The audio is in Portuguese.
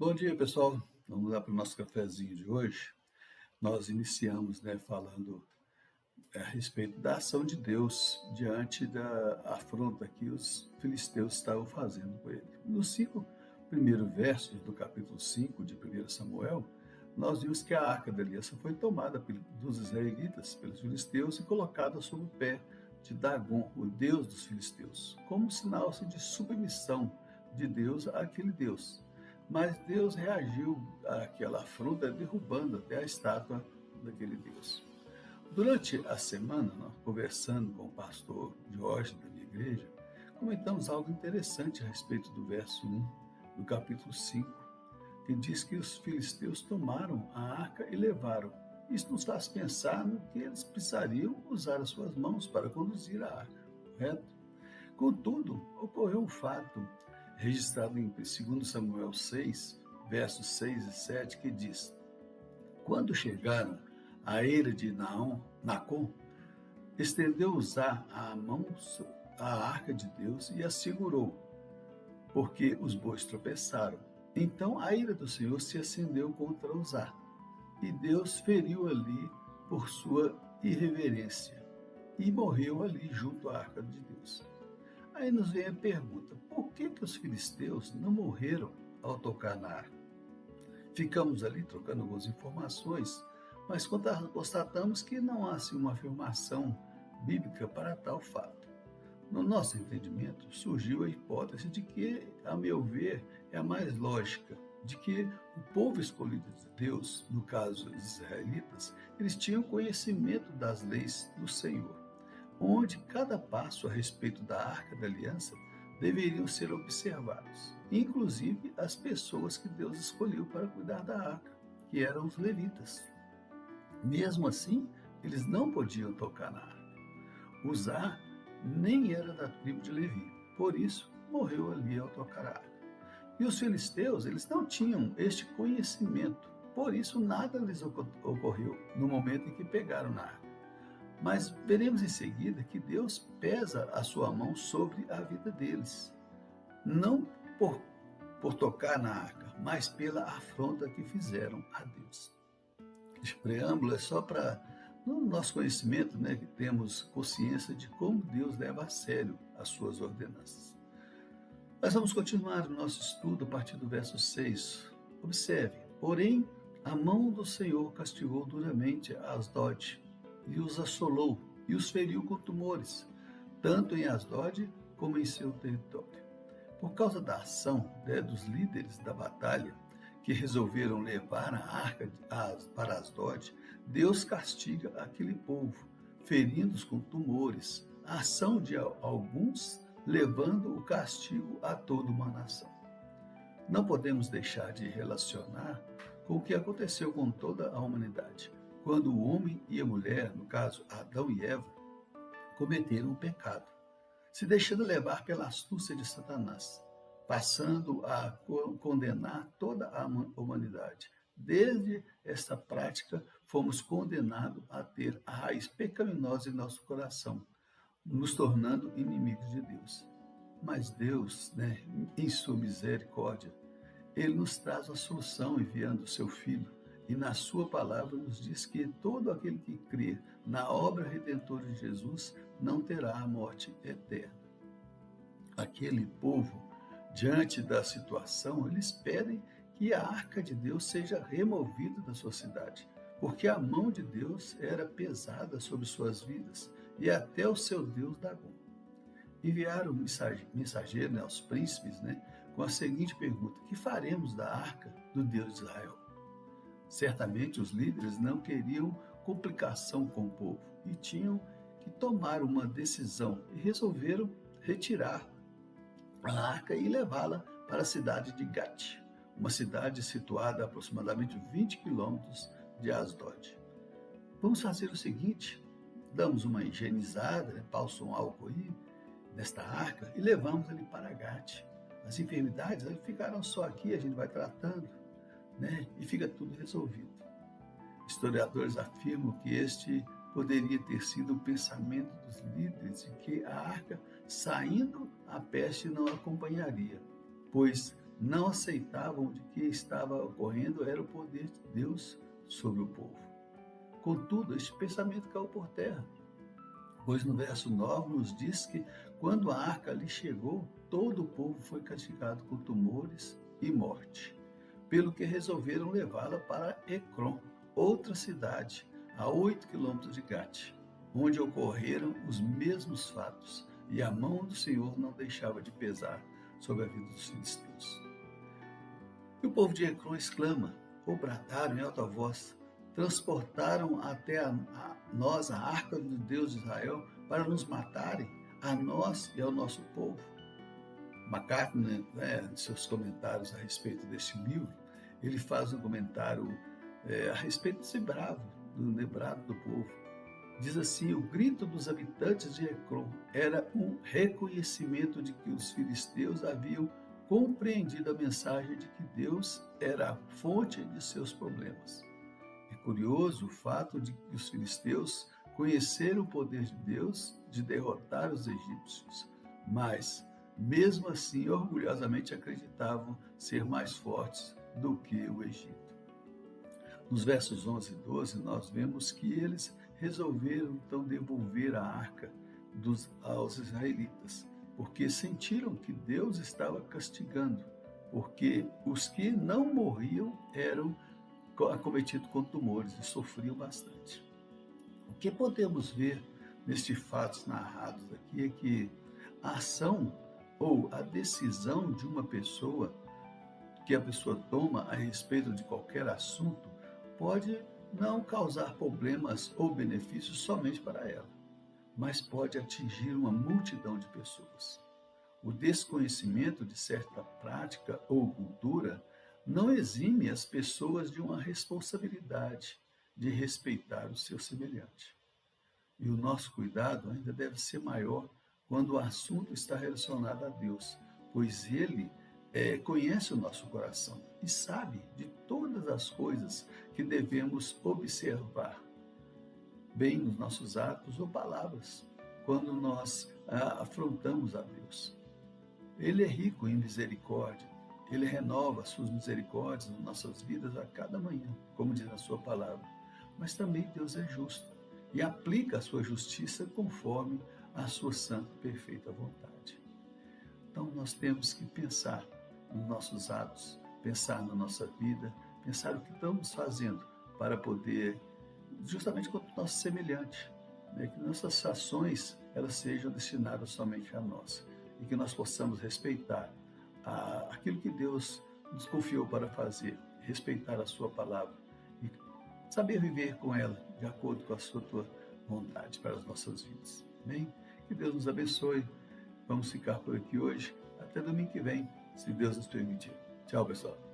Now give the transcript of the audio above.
Bom dia, pessoal. Vamos lá para o nosso cafezinho de hoje. Nós iniciamos, falando a respeito da ação de Deus diante da afronta que os filisteus estavam fazendo com ele. Nos 5 primeiros versos do capítulo 5 de 1 Samuel, nós vimos que a arca da aliança foi tomada dos israelitas, pelos filisteus, e colocada sob o pé de Dagon, o deus dos filisteus, como sinal de submissão de Deus àquele Deus. Mas Deus reagiu àquela afronta derrubando até a estátua daquele Deus. Durante a semana, conversando com o pastor Jorge da minha igreja, comentamos algo interessante a respeito do verso 1 do capítulo 5, que diz que os filisteus tomaram a arca e levaram. Isso nos faz pensar no que eles precisariam usar as suas mãos para conduzir a arca, correto? Contudo, ocorreu um fato registrado em 2 Samuel 6, versos 6 e 7, que diz: Quando chegaram à eira de Nacon, estendeu Uzá a mão à arca de Deus e a segurou, porque os bois tropeçaram. Então a ira do Senhor se acendeu contra Uzá, e Deus feriu ali por sua irreverência, e morreu ali junto à arca de Deus. Aí nos vem a pergunta: por que os filisteus não morreram ao tocar na arca? Ficamos ali trocando algumas informações, mas constatamos que não há assim, uma afirmação bíblica para tal fato. No nosso entendimento, surgiu a hipótese de que, a meu ver, é a mais lógica, de que o povo escolhido de Deus, no caso os israelitas, eles tinham conhecimento das leis do Senhor, onde cada passo a respeito da Arca da Aliança deveriam ser observados, inclusive as pessoas que Deus escolheu para cuidar da arca, que eram os levitas. Mesmo assim, eles não podiam tocar na arca. Uzá nem era da tribo de Levi, por isso morreu ali ao tocar a arca. E os filisteus, eles não tinham este conhecimento, por isso nada lhes ocorreu no momento em que pegaram na arca. Mas veremos em seguida que Deus pesa a sua mão sobre a vida deles, não por tocar na arca, mas pela afronta que fizeram a Deus. Este preâmbulo é só para, no nosso conhecimento, que temos consciência de como Deus leva a sério as suas ordenanças. Mas vamos continuar o nosso estudo a partir do verso 6. Observe: porém, a mão do Senhor castigou duramente a Asdod, e os assolou, e os feriu com tumores, tanto em Asdod como em seu território. Por causa da ação dos líderes da batalha, que resolveram levar a arca para Asdod, Deus castiga aquele povo, ferindo-os com tumores, a ação de alguns levando o castigo a toda uma nação. Não podemos deixar de relacionar com o que aconteceu com toda a humanidade, quando o homem e a mulher, no caso Adão e Eva, cometeram um pecado, se deixando levar pela astúcia de Satanás, passando a condenar toda a humanidade. Desde esta prática, fomos condenados a ter a raiz pecaminosa em nosso coração, nos tornando inimigos de Deus. Mas Deus, em sua misericórdia, Ele nos traz a solução enviando o seu Filho, e na sua palavra nos diz que todo aquele que crê na obra redentora de Jesus não terá a morte eterna. Aquele povo, diante da situação, eles pedem que a arca de Deus seja removida da sua cidade, porque a mão de Deus era pesada sobre suas vidas, e até o seu Deus Dagon. Enviaram mensageiro aos príncipes, com a seguinte pergunta: que faremos da arca do Deus de Israel? Certamente os líderes não queriam complicação com o povo e tinham que tomar uma decisão, e resolveram retirar a arca e levá-la para a cidade de Gat, uma cidade situada a aproximadamente 20 quilômetros de Asdod. Vamos fazer o seguinte: damos uma higienizada, passa um álcool aí nesta arca e levamos ele para Gat. As enfermidades ficaram só aqui, a gente vai tratando, e fica tudo resolvido. Historiadores afirmam que este poderia ter sido o pensamento dos líderes, de que a arca, saindo, a peste não acompanharia, pois não aceitavam de que estava ocorrendo era o poder de Deus sobre o povo. Contudo, este pensamento caiu por terra, pois no verso 9 nos diz que quando a arca lhe chegou, todo o povo foi castigado com tumores e morte, pelo que resolveram levá-la para Ecrom, outra cidade, a 8 quilômetros de Gate, onde ocorreram os mesmos fatos, e a mão do Senhor não deixava de pesar sobre a vida dos filisteus. E o povo de Ecrom exclama, ou bradaram em alta voz, transportaram até a nós a arca do Deus de Israel para nos matarem, a nós e ao nosso povo. MacArthur, em seus comentários a respeito deste livro, ele faz um comentário a respeito desse bravo, do brado do povo. Diz assim, o grito dos habitantes de Ecrom era um reconhecimento de que os filisteus haviam compreendido a mensagem de que Deus era a fonte de seus problemas. É curioso o fato de que os filisteus conheceram o poder de Deus de derrotar os egípcios, mas, mesmo assim, orgulhosamente acreditavam ser mais fortes do que o Egito. Nos versos 11 e 12, nós vemos que eles resolveram então devolver a arca aos israelitas, porque sentiram que Deus estava castigando, porque os que não morriam eram acometidos com tumores e sofriam bastante. O que podemos ver nestes fatos narrados aqui é que a ação ou a decisão de uma pessoa que a pessoa toma a respeito de qualquer assunto pode não causar problemas ou benefícios somente para ela, mas pode atingir uma multidão de pessoas. O desconhecimento de certa prática ou cultura não exime as pessoas de uma responsabilidade de respeitar o seu semelhante. E o nosso cuidado ainda deve ser maior quando o assunto está relacionado a Deus, pois Ele conhece o nosso coração e sabe de todas as coisas que devemos observar, bem nos nossos atos ou palavras, quando nós afrontamos a Deus. Ele é rico em misericórdia, Ele renova as suas misericórdias nas nossas vidas a cada manhã, como diz na sua palavra. Mas também Deus é justo e aplica a sua justiça conforme a sua santa e perfeita vontade. Então nós temos que pensar nos nossos atos, pensar na nossa vida, pensar o que estamos fazendo para poder, justamente como nosso semelhante, que nossas ações elas sejam destinadas somente a nós e que nós possamos respeitar aquilo que Deus nos confiou para fazer, respeitar a sua palavra e saber viver com ela de acordo com a sua vontade para as nossas vidas. Amém? Que Deus nos abençoe. Vamos ficar por aqui hoje. Até domingo que vem, se Deus nos permitir. Tchau, pessoal.